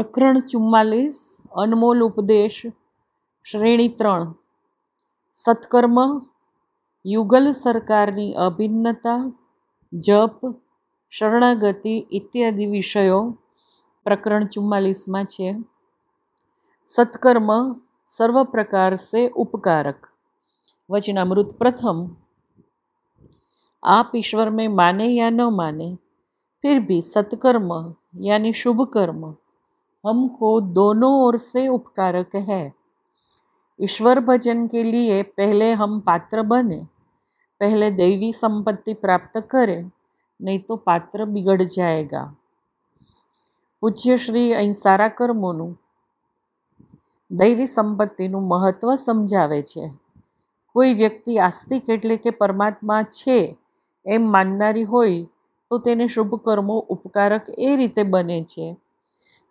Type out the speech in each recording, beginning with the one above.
પ્રકરણ 44 અનમોલ ઉપદેશ શ્રેણી 3 સત્કર્મ યુગલ સરકારની અભિન્નતા જપ શરણાગતિ ઇત્યાદિ વિષયો પ્રકરણ 44માં છે। सत्कर्म सर्व प्रकार से उपकारक। वचनामृत प्रथम। आप ईश्वर में माने या न माने, फिर भी सत्कर्म यानी शुभ कर्म हमको दोनों ओर से उपकारक है। ईश्वर भजन के लिए पहले हम पात्र बने, पहले दैवी संपत्ति प्राप्त करें, नहीं तो पात्र बिगड़ जाएगा। पूज्य श्री અહીં સારા કર્મોનું દૈવી સંપત્તિનું મહત્વ સમજાવે છે। કોઈ વ્યક્તિ આસ્તિક એટલે કે પરમાત્મા છે એમ માનનારી હોય તો તેને શુભ કર્મો ઉપકારક એ રીતે બને છે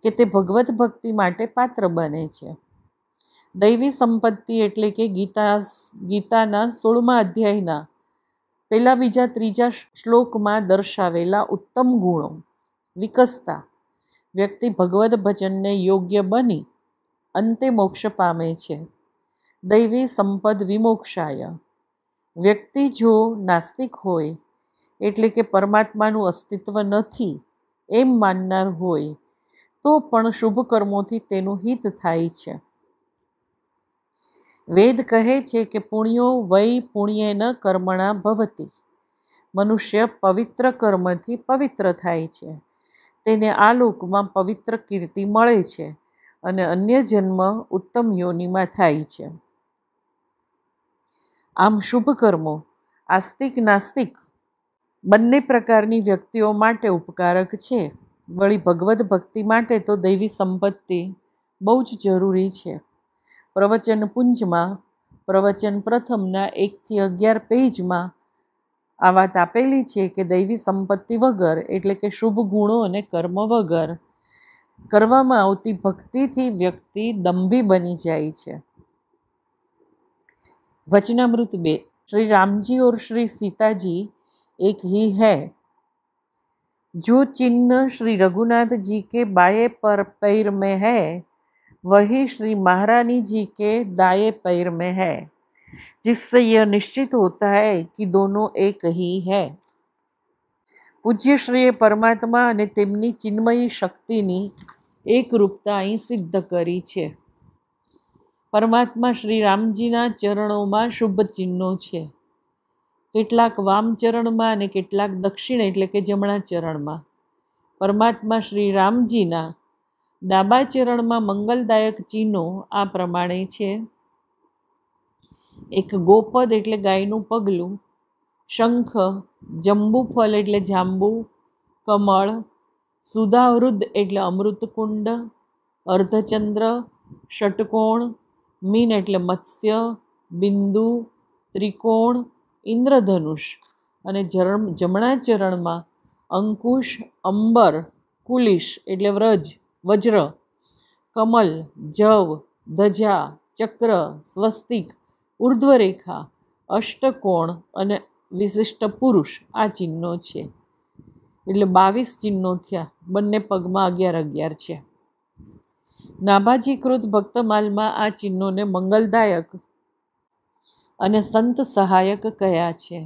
કે તે ભગવત ભક્તિ માટે પાત્ર બને છે। દૈવી સંપત્તિ એટલે કે ગીતાના 16મા અધ્યાયના પહેલા બીજા ત્રીજા શ્લોકમાં દર્શાવેલા ઉત્તમ ગુણો વિકસતા વ્યક્તિ ભગવદ ભજનને યોગ્ય બની અંતે મોક્ષ પામે છે। દૈવી સંપદ વિમોક્ષાય। વ્યક્તિ જો નાસ્તિક હોય એટલે કે પરમાત્માનું અસ્તિત્વ નથી એમ માનનાર હોય તો પણ શુભ કર્મોથી તેનું હિત થાય છે। વેદ કહે છે કે પુણ્યો વૈ પુણ્યેન કર્મણા ભવતિ। મનુષ્ય પવિત્ર કર્મથી પવિત્ર થાય છે, તેને આ લોકમાં પવિત્ર કીર્તિ મળે છે અને અન્ય જન્મ ઉત્તમ યોનિમાં થાય છે। આમ શુભ કર્મો આસ્તિક નાસ્તિક બંને પ્રકારની વ્યક્તિઓ માટે ઉપકારક છે। વળી ભગવદ ભક્તિ માટે તો દૈવી સંપત્તિ બહુ જ જરૂરી છે। પ્રવચન પુંજમાં પ્રવચન પ્રથમના 1-11 પેજમાં આ વાત આપેલી છે કે દૈવી સંપત્તિ વગર એટલે કે શુભ ગુણો અને કર્મ વગર કરવામાં આવતી ભક્તિથી વ્યક્તિ દંભી બની જાય છે। वचनामृत 2। श्री राम जी और श्री सीता जी एक ही है। जो चिन्ह श्री रघुनाथ जी के बाएं पर पैर में है वही श्री महारानी जी के दाएं पैर में है, जिससे यह निश्चित होता है कि दोनों एक ही है। पूज्य श्री परमात्मा અને તેમની ચિન્મયી શક્તિની એકરૂપતા અહીં સિદ્ધ કરી છે। પરમાત્મા શ્રી રામજીના ચરણોમાં શુભ ચિહ્નો છે, કેટલાક વામ ચરણમાં અને કેટલાક દક્ષિણ એટલે કે જમણા ચરણમાં। પરમાત્મા શ્રી રામજીના ડાબા ચરણમાં મંગલદાયક ચિહ્નો આ પ્રમાણે છે। એક ગોપદ એટલે ગાયનું પગલું, શંખ, જંબુફલ એટલે જાંબુ, કમળ, સુધાવૃદ્ધ એટલે અમૃતકુંડ, અર્ધચંદ્ર, ષટકોણ, મીન એટલે મત્સ્ય, બિંદુ, ત્રિકોણ, ઇન્દ્રધનુષ અને જમણા ચરણમાં અંકુશ, અંબર, કુલિશ એટલે વજ્ર, કમલ, જવ, ધજા, ચક્ર, સ્વસ્તિક, ઉર્ધ્વરેખા, અષ્ટકોણ અને વિશિષ્ટ પુરુષ આ ચિહ્નો છે। એટલે 22 ચિહ્નો થયા। બંને પગમાં 11-11 છે। નાભાજીકૃત ભક્તમાલમાં આ ચિહ્નોને મંગલદાયક અને સંત સહાયક કયા છે।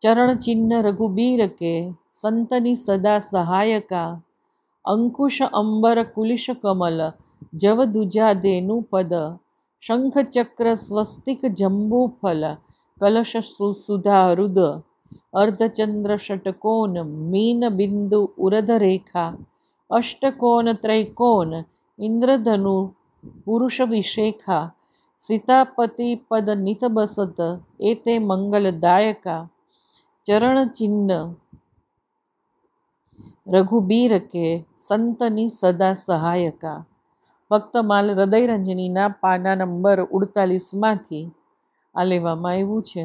ચરણ ચિહ્ન રઘુબીર કે સંતની સદા સહાયકા, અંકુશ અંબર કુલિશ કમલ જવ દુજા દેનું પદ, શંખ ચક્ર સ્વસ્તિક જંબુ ફલ કલશ સુધા રુદ, અર્ધચંદ્ર ષટકોન મીન બિંદુ ઉરધ રેખા, અષ્ટકોન ત્રૈકોન ઇન્દ્રધનુ પુરુષ વિશેખા, સીતાપતિ પદ નિત બસત એ તે મંગલદાયકા। ચરણ ચિહ્ન રઘુબીર કે સંતની સદા સહાયકા। ભક્તમાલ હૃદયરંજનીના પાના નંબર 48માંથી આ લેવામાં આવ્યું છે।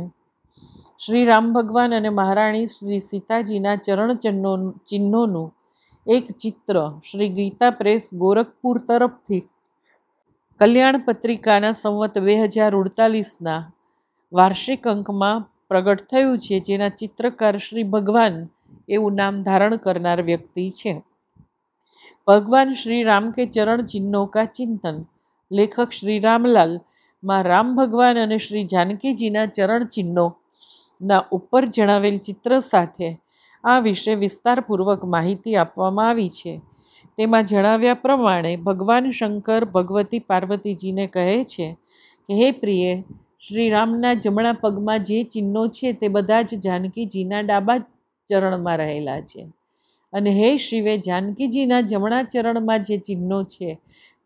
શ્રી રામ ભગવાન અને મહારાણી શ્રી સીતાજીના ચરણ ચિહ્નોનું એક ચિત્ર શ્રી ગીતા પ્રેસ ગોરખપુર તરફથી કલ્યાણ પત્રિકાના સંવત 2048ના વાર્ષિક અંકમાં પ્રગટ થયું છે, જેના ચિત્રકાર શ્રી ભગવાન એવું નામ ધારણ કરનાર વ્યક્તિ છે। भगवान श्री राम के चरण चिन्हों का चिंतन। लेखक श्री रामलाल માં રામ ભગવાન અને શ્રી જાનકીજીના ચરણ ચિહ્નોના ઉપર જણાવેલ ચિત્ર સાથે આ વિશે વિસ્તારપૂર્વક માહિતી આપવામાં આવી છે. તેમાં જણાવ્યા પ્રમાણે ભગવાન શંકર ભગવતી પાર્વતીજીને કહે છે કે હે પ્રિય, શ્રી રામના જમણા પગમાં જે ચિહ્નો છે તે બધા જ જાનકીજીના ડાબા ચરણમાં રહેલા છે, અને હે શિવે, જાનકીજીના જમણા ચરણમાં જે ચિહ્નો છે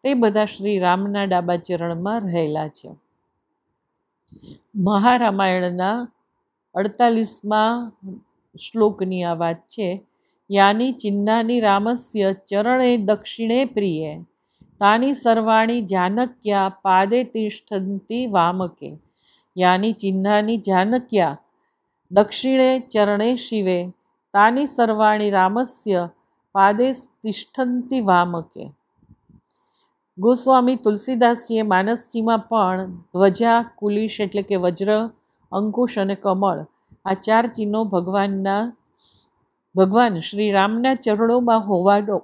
તે બધા શ્રી રામના ડાબા ચરણમાં રહેલા છે. મહારામાયણના 48મા શ્લોકની આ વાત છે. યાની ચિહ્નાની રામસ્ય ચરણે દક્ષિણે પ્રિયે તાની સર્વાણી જાનક્યા પાદે તિષ્ઠન્તિ વામકે. યાની ચિહ્નાની જાનક્યા દક્ષિણે ચરણે શિવે તાની સર્વાણી રામસ્ય પાદે તિષ્ઠન્તિ વામકે. ગોસ્વામી તુલસીદાસજીએ માનસજીમાં પણ ધ્વજા, કુલિશ એટલે કે વજ્ર, અંકુશ અને કમળ આ 4 ચિહ્નો ભગવાન શ્રી રામના ચરણોમાં હોવાનો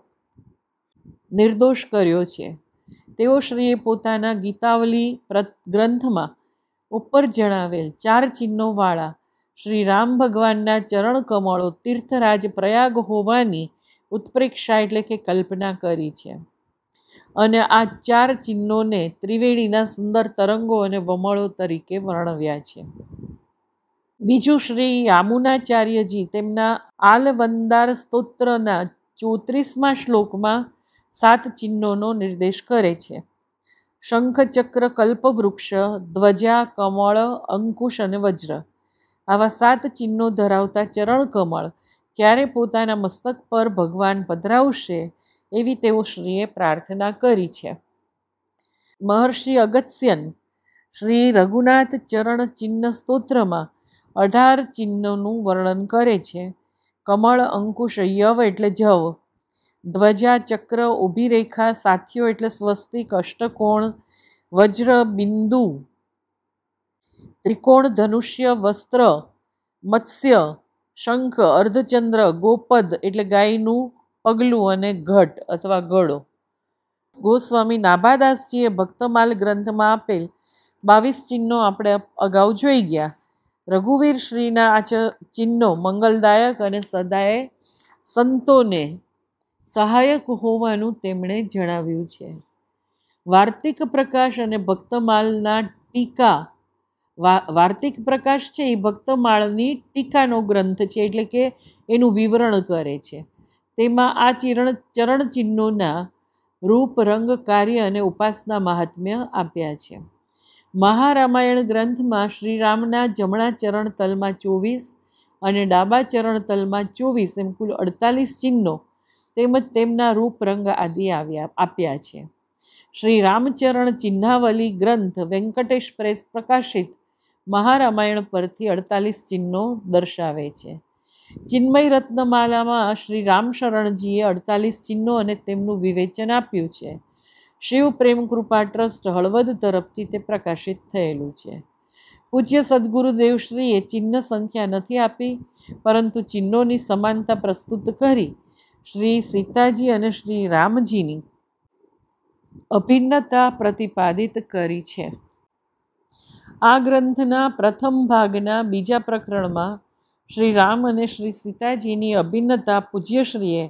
નિર્દોષ કર્યો છે. તેઓ શ્રીએ પોતાના ગીતાવલી ગ્રંથમાં ઉપર જણાવેલ 4 ચિહ્નોવાળા શ્રી રામ ભગવાનના ચરણ કમળો તીર્થરાજ પ્રયાગ હોવાની ઉત્પ્રેક્ષા એટલે કે કલ્પના કરી છે, અને આ 4 ચિહ્નોને ત્રિવેણીના સુંદર તરંગો અને વમળો તરીકે વર્ણવ્યા છે. બીજું, શ્રી યામુનાચાર્યજી તેમના આલવંદાર સ્તોત્રના 34મા શ્લોકમાં 7 ચિહ્નોનો નિર્દેશ કરે છે. શંખ, ચક્ર, કલ્પવૃક્ષ, ધ્વજા, કમળ, અંકુશ અને વજ્ર આવા 7 ચિહ્નો ધરાવતા ચરણ કમળ ક્યારે પોતાના મસ્તક પર ભગવાન પધરાવશે એવી તેઓ શ્રીએ પ્રાર્થના કરી છે. મહર્ષિ અગત્યન શ્રી રઘુનાથ ચરણ ચિહ્ન સ્તોત્રમાં 18 ચિહ્નોનું વર્ણન કરે છે. કમળ, અંકુશ યવ એટલે જવ, ધ્વજા, ચક્ર, ઊભી રેખા, સાથીઓ એટલે સ્વસ્તિક, અષ્ટકોણ, વજ્ર, બિંદુ, ત્રિકોણ, ધનુષ્ય, વસ્ત્ર, મત્સ્ય, શંખ, અર્ધચંદ્ર, ગોપદ એટલે ગાયનું પગલું અને ઘટ અથવા ગળો. ગોસ્વામી નાભાદાસજીએ ભક્તમાલ ગ્રંથમાં આપેલ 22 ચિહ્નો આપણે અગાઉ જોઈ ગયા. રઘુવીર શ્રીના આ ચિહ્નો મંગલદાયક અને સદાય સંતોને સહાયક હોવાનું તેમણે જણાવ્યું છે. વાર્તિક પ્રકાશ અને ભક્તમાલના ટીકા. વાર્તિક પ્રકાશ છે એ ભક્તમાળની ટીકાનો ગ્રંથ છે, એટલે કે એનું વિવરણ કરે છે. તેમાં આ ચરણ ચિહ્નોના રૂપ, રંગ, કાર્ય અને ઉપાસના મહાત્મ્ય આપ્યા છે. મહારામાયણ ગ્રંથમાં શ્રીરામના જમણા ચરણ તલમાં 24 અને ડાબા ચરણ તલમાં 24 એમ કુલ 48 ચિહ્નો તેમજ તેમના રૂપ, રંગ આદિ આપ્યા છે. શ્રી રામચરણ ચિહ્નાવલી ગ્રંથ વેંકટેશ પ્રેસ પ્રકાશિત મહારામાયણ પરથી 48 ચિહ્નો દર્શાવે છે. ચિન્મય રત્નમાલામાં શ્રી રામશરણજીએ 48 ચિહ્નો અને તેમનું વિવેચન આપ્યું છે. શિવ પ્રેમ કૃપા ટ્રસ્ટ હળવદ તરફથી તે પ્રકાશિત થયેલું છે. પૂજ્ય સદગુરુદેવશ્રીએ ચિહ્ન સંખ્યા નથી આપી, પરંતુ ચિહ્નોની સમાનતા પ્રસ્તુત કરી શ્રી સીતાજી અને શ્રી રામજીની અભિન્નતા પ્રતિપાદિત કરી છે. આ ગ્રંથના પ્રથમ ભાગના બીજા પ્રકરણમાં શ્રી રામ અને શ્રી સીતાજીની અભિન્નતા પૂજ્યશ્રીએ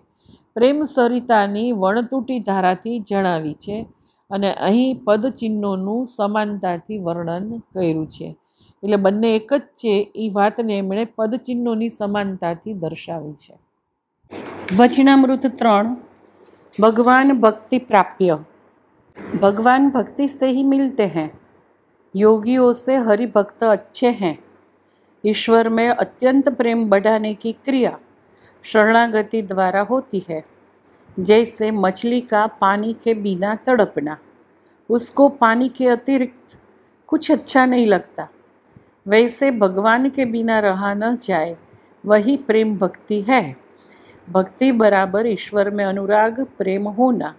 પ્રેમ સરિતાની વણતૂટી ધારાથી જણાવી છે, અને અહીં પદચિહ્નોનું સમાનતાથી વર્ણન કર્યું છે. એટલે બંને એક જ છે એ વાતને એમણે પદચિહ્નોની સમાનતાથી દર્શાવી છે. વચનામૃત 3. भगवान भक्ति प्राप्य. भगवान भक्ति से ही मिलते हैं. योगियों से हरि भक्त अच्छे हैं. ईश्वर में अत्यंत प्रेम बढ़ाने की क्रिया शरणागति द्वारा होती है. जैसे मछली का पानी के बिना तड़पना, उसको पानी के अतिरिक्त कुछ अच्छा नहीं लगता, वैसे भगवान के बिना रहा न जाए, वही प्रेम भक्ति है. भक्ति बराबर ईश्वर में अनुराग प्रेम होना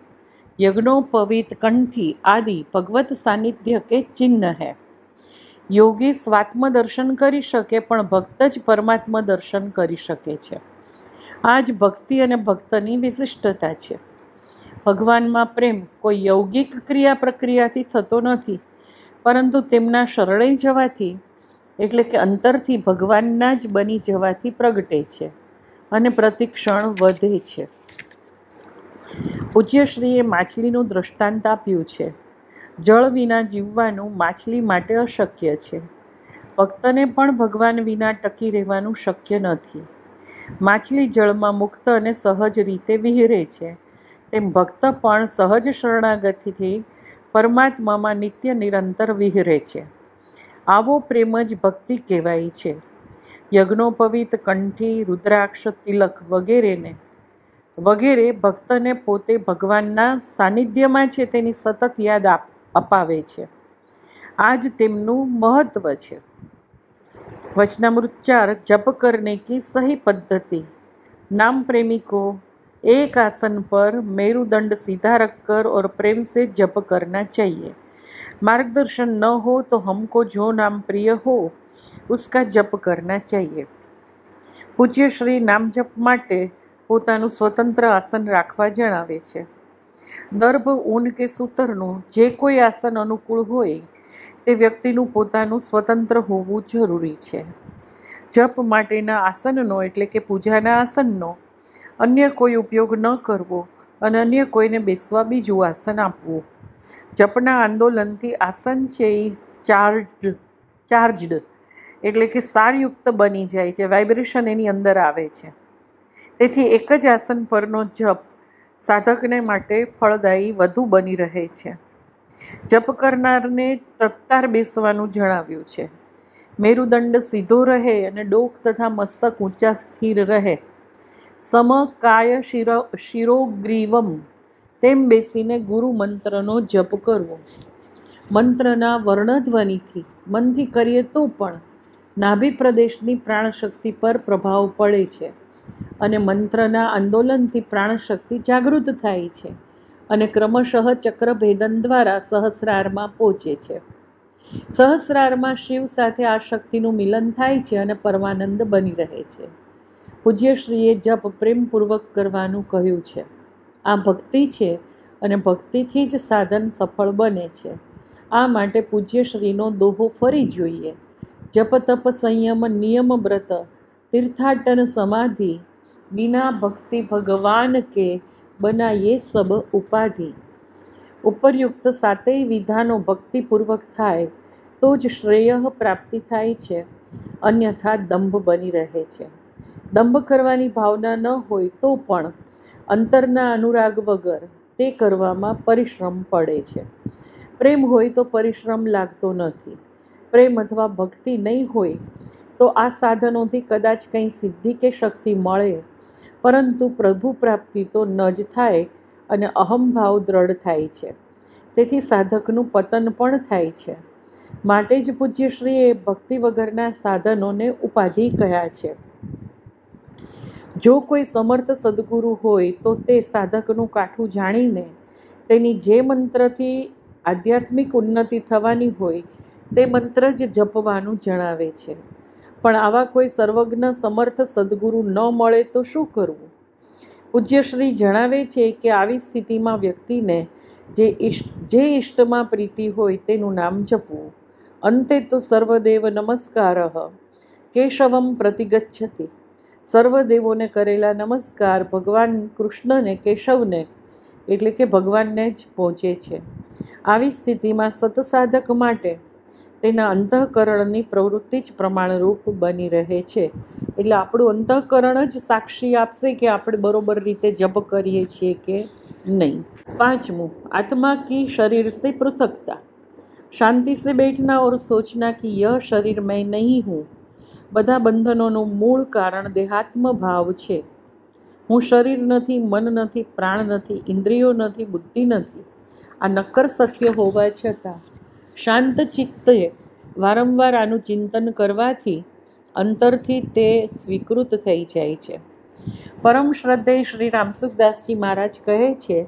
यज्ञोपवीत कंठी आदि भगवत सानिध्य के चिन्ह है. योगी स्वात्म दर्शन કરી શકે પણ ભક્ત જ પરમાત્મ દર્શન કરી શકે છે. આ જ ભક્તિ અને ભક્તની વિશિષ્ટતા છે. ભગવાનમાં પ્રેમ કોઈ યૌગિક ક્રિયા પ્રક્રિયાથી થતો નથી, પરંતુ તેમના શરણે જવાથી એટલે કે અંતરથી ભગવાનના જ બની જવાથી પ્રગટે છે અને પ્રતિક્ષણ વધે છે. પૂજ્યશ્રીએ માછલીનું દૃષ્ટાંત આપ્યું છે. જળ વિના જીવવાનું માછલી માટે અશક્ય છે. ભક્તને પણ ભગવાન વિના ટકી રહેવાનું શક્ય નથી. માછલી જળમાં મુક્ત અને સહજ રીતે વિહરે છે, તેમ ભક્ત પણ સહજ શરણાગતિથી પરમાત્મામાં નિત્ય નિરંતર વિહરે છે. આવો પ્રેમ જ ભક્તિ કહેવાય છે. યજ્ઞોપવિત, કંઠી, રુદ્રાક્ષ, તિલક વગેરે ભક્તને પોતે ભગવાનના સાનિધ્યમાં છે તેની સતત યાદ અપાવે છે. આ જ તેમનું મહત્વ છે. वचनामृत 4 जप करने की सही पद्धति। नाम प्रेमी को एक आसन पर मेरुदंड सीधा रखकर और प्रेम से जप करना चाहिए. मार्गदर्शन न हो तो हमको जो नाम प्रिय हो उसका जप करना चाहिए. पूज्य श्री नाम जप माटे પોતાનું સ્વતંત્ર આસન રાખવા જણાવે છે. દર્ભ, ઊન કે સૂતરનું જે કોઈ આસન અનુકૂળ હોય તે વ્યક્તિનું પોતાનું સ્વતંત્ર હોવું જરૂરી છે. જપ માટેના આસનનો એટલે કે પૂજાના આસનનો અન્ય કોઈ ઉપયોગ ન કરવો અને અન્ય કોઈને બેસવા બીજું આસન આપવું. જપના આંદોલનથી આસન છે એ ચાર્જડ એટલે કે સારયુક્ત બની જાય છે, વાઇબ્રેશન એની અંદર આવે છે. તેથી એક જ આસન પરનો જપ સાધકને માટે ફળદાયી વધુ બની રહે છે. જપ કરનારને ટટ્ટાર બેસવાનું જણાવ્યું છે. મેરુદંડ સીધો રહે અને ડોક તથા મસ્તક ઊંચા સ્થિર રહે. સમકાય શિરોગ્રીવમ તેમ બેસીને ગુરુ મંત્રનો જપ કરવો. મંત્રના વર્ણધ્વનિથી મનથી કરીએ તો પણ નાભી પ્રદેશની પ્રાણશક્તિ પર પ્રભાવ પડે છે અને મંત્રના આંદોલનથી પ્રાણશક્તિ જાગૃત થાય છે અને ક્રમશઃ ચક્રભેદન દ્વારા સહસ્રારમાં પહોંચે છે. સહસ્રારમાં શિવ સાથે આ શક્તિનું મિલન થાય છે અને પરમાનંદ બની રહે છે. પૂજ્યશ્રીએ જપ પ્રેમપૂર્વક કરવાનું કહ્યું છે. આ ભક્તિ છે અને ભક્તિથી જ સાધન સફળ બને છે. આ માટે પૂજ્યશ્રીનો દોહો ફરી જોઈએ. જપ તપ સંયમ નિયમ વ્રત तीर्थाटन समाधि बिना भक्ति भगवान के बना ये सब उपाधि. ઉપરયુક્ત સાતેય વિધાનો ભક્તિપૂર્વક થાય તો જ શ્રેય પ્રાપ્તિ થાય છે, અન્યથા દંભ બની રહે છે. દંભ કરવાની ભાવના ન હોય તો પણ અંતરના અનુરાગ વગર તે કરવામાં પરિશ્રમ પડે છે. પ્રેમ હોય તો પરિશ્રમ લાગતો નથી. પ્રેમ અથવા ભક્તિ નહીં હોય તો આ સાધનોથી કદાચ કંઈ સિદ્ધિ કે શક્તિ મળે, પરંતુ પ્રભુ પ્રાપ્તિ તો ન જ થાય અને અહંભાવ દ્રઢ થાય છે. તેથી સાધકનું પતન પણ થાય છે. માટે જ પૂજ્યશ્રીએ ભક્તિ વગરના સાધનોને ઉપાધિ કહ્યા છે. જો કોઈ સમર્થ સદગુરુ હોય તો તે સાધકનું કાઠું જાણીને તેની જે મંત્રથી આધ્યાત્મિક ઉન્નતિ થવાની હોય તે મંત્ર જ જપવાનું જણાવે છે. પણ આવા કોઈ સર્વજ્ઞ સમર્થ સદગુરુ ન મળે તો શું કરવું? પૂજ્યશ્રી જણાવે છે કે આવી સ્થિતિમાં વ્યક્તિને જે ઈષ્ટમાં પ્રીતિ હોય તેનું નામ જપવું. અંતે તો સર્વદેવ નમસ્કારઃ કેશવમ પ્રતિગચ્છતિ. સર્વદેવોને કરેલા નમસ્કાર ભગવાન કૃષ્ણને, કેશવને એટલે કે ભગવાનને જ પહોંચે છે. આવી સ્થિતિમાં સતસાધક માટે તેના અંતઃકરણની પ્રવૃત્તિ જ પ્રમાણરૂપ બની રહે છે. એટલે આપણું અંતઃકરણ જ સાક્ષી આપશે કે આપણે બરોબર રીતે જપ કરીએ છીએ કે નહીં. 5, आत्मा की शरीर से पृथकता. शांति से बैठना और सोचना कि यह शरीर मैं नहीं हूँ. બધા બંધનોનું મૂળ કારણ દેહાત્મ ભાવ છે. હું શરીર નથી, મન નથી, પ્રાણ નથી, ઇન્દ્રિયો નથી, બુદ્ધિ નથી. આ નક્કર સત્ય હોવા છતાં શાંત ચિત્તે વારંવાર આનું ચિંતન કરવાથી અંતરથી તે સ્વીકૃત થઈ જાય છે. પરમ શ્રદ્ધેય શ્રી રામસુખદાસજી મહારાજ કહે છે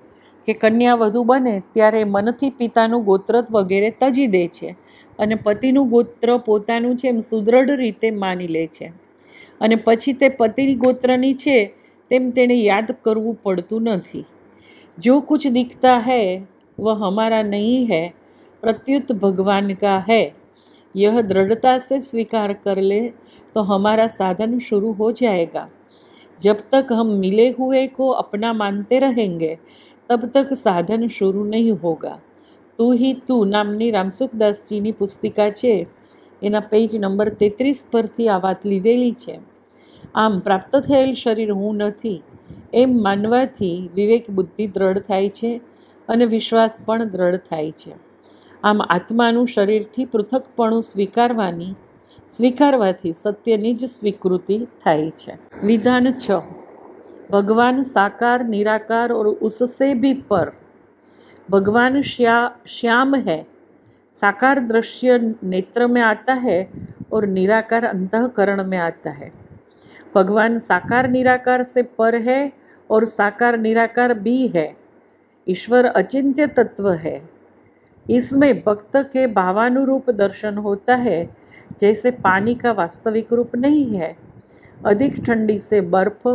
કે કન્યા વધુ બને ત્યારે મનથી પિતાનું ગોત્ર વગેરે તજી દે છે અને પતિનું ગોત્ર પોતાનું છે એમ સુદૃઢ રીતે માની લે છે અને પછી તે પતિ ગોત્રની છે તેમ તેણે યાદ કરવું પડતું નથી. जो कुछ दिखता है वह हमारा नहीं है, प्रत्युत भगवान का है। यह दृढ़ता से स्वीकार कर ले तो हमारा साधन शुरू हो जाएगा। जब तक हम मिले हुए को अपना मानते रहेंगे तब तक साधन शुरू नहीं होगा। તું હી તું નામની રામસુખદાસજીની પુસ્તિકા છે, એના પેજ નંબર 33 પરથી આ વાત લીધેલી છે. આમ પ્રાપ્ત થયેલ શરીર હું નથી એમ માનવાથી વિવેક બુદ્ધિ દ્રઢ થાય છે અને વિશ્વાસ પણ દ્રઢ થાય છે. આમ આત્માનું શરીરથી પૃથકપણું સ્વીકારવાથી સત્યની જ સ્વીકૃતિ થાય છે. विधान 6. भगवान साकार निराकार और उससे भी पर। भगवान श्याम है। साकार दृश्य नेत्र में आता है और निराकार अंतःकरण में आता है। भगवान साकार निराकार से पर है और साकार निराकार भी है। ईश्वर अचिंत्य तत्व है। इसमें भक्त के भावानुरूप दर्शन होता है, जैसे पानी का वास्तविक रूप नहीं है। अधिक ठंडी से बर्फ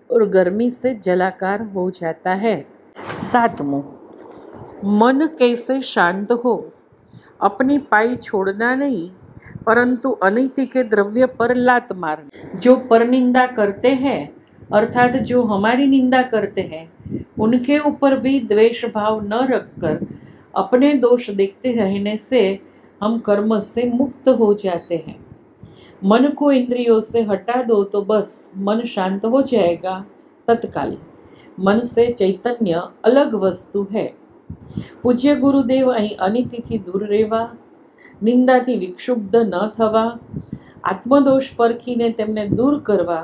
और गर्मी से जलाकार हो जाता है. 7. मन कैसे शांत हो. अपनी पाई छोड़ना नहीं, परंतु अनैतिक के द्रव्य पर लात मारना. जो पर निंदा करते हैं अर्थात जो हमारी निंदा करते हैं उनके ऊपर भी द्वेष भाव न रखकर अपने दोष देखते रहने से हम कर्म से मुक्त हो जाते हैं. मन को इंद्रियों से हटा दो तो बस मन शांत हो जाएगा तत्काल. मन से चैतन्य अलग वस्तु है. પૂજ્ય ગુરુદેવ અહીં અનિતિથી દૂર રહેવા, નિંદાથી વિક્ષુબ્ધ ન થવા, આત્મદોષ પરખીને તેમને દૂર કરવા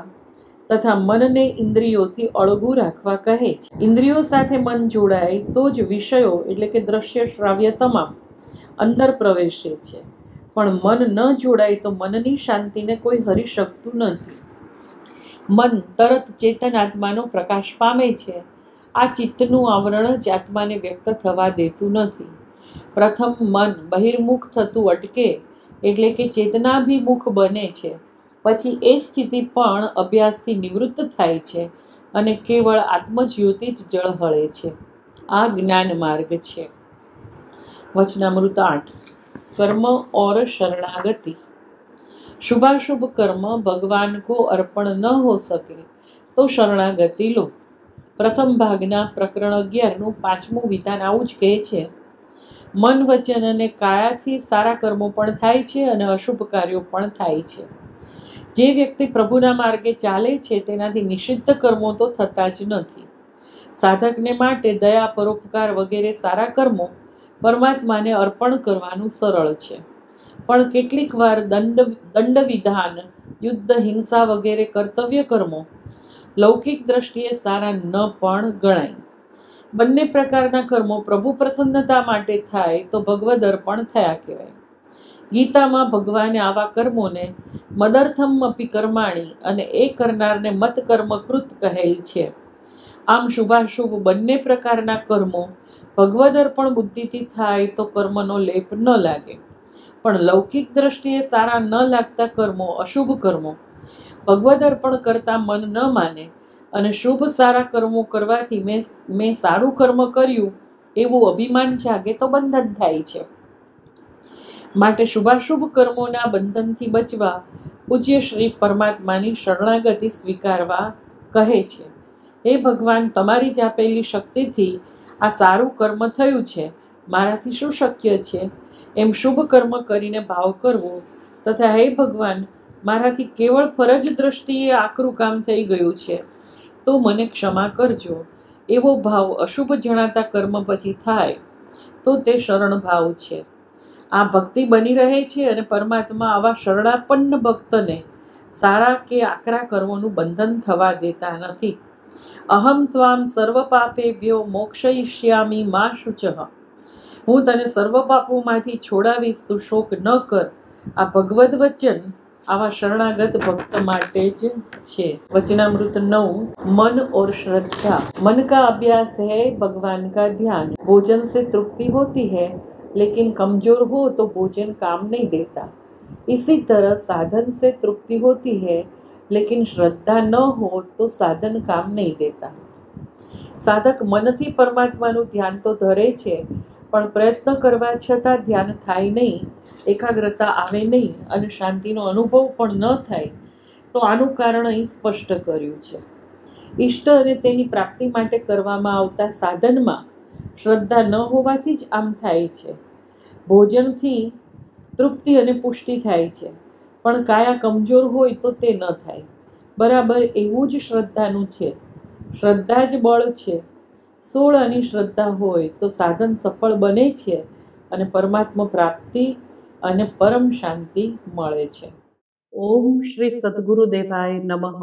તથા મનને ઇન્દ્રિયોથી અળગું રાખવા કહે છે. ઇન્દ્રિયો સાથે મન જોડાય તો જ વિષયો એટલે કે દ્રશ્ય શ્રાવ્ય તમામ અંદર પ્રવેશે છે, પણ મન ન જોડાય તો મનની શાંતિને કોઈ હરી શકતું નથી. મન તરત ચેતન આત્માનો પ્રકાશ પામે છે. આ ચિત્તનું આવરણ જ આત્માને વ્યક્ત થવા દેતું નથી. પ્રથમ મન બહિર્મુખ થતું અટકે એટલે કે ચેતનાભિમુખ બને છે. પછી એ સ્થિતિ પણ અભ્યાસથી નિવૃત્ત થાય છે અને કેવળ આત્મજ્યોતિ જ ઝળહળે છે. આ જ્ઞાન માર્ગ છે. વચનામૃત 8. कर्म और शरणागति. शुभाशुभ कर्म भगवान को अर्पण न हो सके तो शरणागति लो. प्रथम भागना प्रकरण 11 5મું વિધાન આવું જ કહે છે. મન વચન અને કાયાથી સારા કર્મો પણ થાય છે અને અશુભ કાર્યો પણ થાય છે. જે વ્યક્તિ પ્રભુના માર્ગે ચાલે છે તેનાથી નિષિદ્ધ કર્મો તો થતા જ નથી. સાધકને માટે દયા પરોપકાર વગેરે સારા કર્મો પરમાત્માને અર્પણ કરવાનું સરળ છે, પણ કેટલીક વાર દંડ વિધાન, યુદ્ધ, હિંસા વગેરે કર્તવ્ય કર્મો લૌકિક દ્રષ્ટિએ સારા ન પણ ગણાય. બંને પ્રકારના કર્મો પ્રભુ પ્રસન્નતા માટે થાય તો ભગવદ અર્પણ થયા કહેવાય. ગીતામાં ભગવાને આવા કર્મોને મદર્થમ અપી કર્માણી અને એ કરનારને મત કર્મકૃત કહેલ છે. આમ શુભાશુભ બંને પ્રકારના કર્મો ભગવદ અર્પણ બુદ્ધિથી થાય તો કર્મનો લેપ ન લાગે, પણ લૌકિક દ્રષ્ટિએ સારા ન લાગતા કર્મો, અશુભ કર્મો ભગવદ અર્પણ કરતા મન ન માને અને શુભ સારા કર્મો કરવાથી મેં સારું કર્મ કર્યું એવું અભિમાન જાગે તો બંધન થાય છે. માટે શુભાશુભ કર્મોના બંધનથી બચવા પૂજ્ય શ્રી પરમાત્માની શરણાગતિ સ્વીકારવા કહે છે. હે ભગવાન, તમારી જ આપેલી શક્તિથી આ સારું કર્મ થયું છે, મારાથી શું શક્ય છે એમ શુભ કર્મ કરીને ભાવ કરવો તથા હે ભગવાન, મારાથી કેવળ ફરજ દ્રષ્ટિએ આકરું કામ થઈ ગયું છે તો મને ક્ષમા કરજો એવો ભાવ અશુભ જણાતા કર્મ પછી થાય તો તે શરણ ભાવ છે. આ ભક્તિ બની રહે છે અને પરમાત્મા આવા શરણાપન્ન ભક્તને સારા કે આકરા કર્મોનું બંધન થવા દેતા નથી. અહમ ત્વામ સર્વ પાપેભ્યો મોક્ષયિષ્યામિ મા શુચઃ. હું તને સર્વ પાપોમાંથી છોડાવીશ, તું શોક ન કર. આ ભગવદ વચન આવા શરણાગત ભક્ત માટે જ છે. वचनामृत 9. मन और श्रद्धा. मन का अभ्यास है भगवान का ध्यान. भोजन से तृप्ति होती है, लेकिन कमजोर हो तो भोजन काम नहीं देता. इसी तरह साधन से तृप्ति होती है, लेकिन श्रद्धा न हो तो साधन काम नहीं देता. સાધક મનથી પરમાત્માનું ધ્યાન તો ધરે છે, પણ પ્રયત્ન કરવા છતાં ધ્યાન થાય નહીં, એકાગ્રતા આવે નહીં અને શાંતિનો અનુભવ પણ ન થાય, તો આનું કારણ અહીં સ્પષ્ટ કર્યું છે. ઈષ્ટ અને તેની પ્રાપ્તિ માટે કરવામાં આવતા સાધનમાં શ્રદ્ધા ન હોવાથી જ આમ થાય છે. ભોજનથી તૃપ્તિ અને પુષ્ટિ થાય છે, પણ કાયા કમજોર હોય તો તે ન થાય. બરાબર એવું જ શ્રદ્ધાનું છે. શ્રદ્ધા જ બળ છે. 16 આની શ્રદ્ધા હોય તો સાધન સફળ બને છે અને પરમાત્મા પ્રાપ્તિ અને પરમ શાંતિ મળે છે. ઓમ શ્રી સદગુરુદેવાય નમઃ.